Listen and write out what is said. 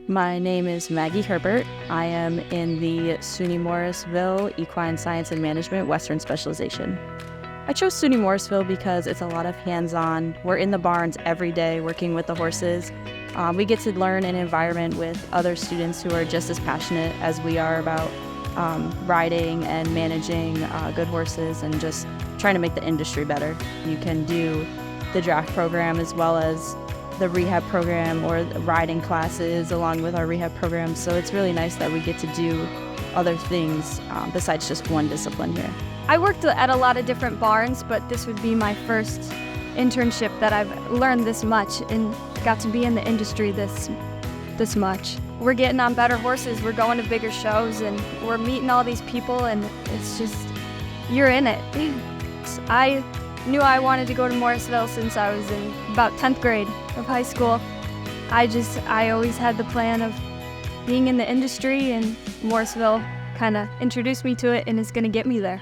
My name is Maggie Herbert. I am in the SUNY Morrisville Equine Science and Management Western Specialization. I chose SUNY Morrisville because it's a lot of hands-on. We're in the barns every day working with the horses. We get to learn an environment with other students who are just as passionate as we are about riding and managing good horses and just trying to make the industry better. You can do the draft program as well as the rehab program or the riding classes along with our rehab program. So it's really nice that we get to do other things besides just one discipline here. I worked at a lot of different barns, but this would be my first internship that I've learned this much and got to be in the industry this much. We're getting on better horses, we're going to bigger shows, and we're meeting all these people, and it's just, you're in it. I knew I wanted to go to Morrisville since I was in about 10th grade of high school. I always had the plan of being in the industry, and Morrisville kind of introduced me to it and is going to get me there.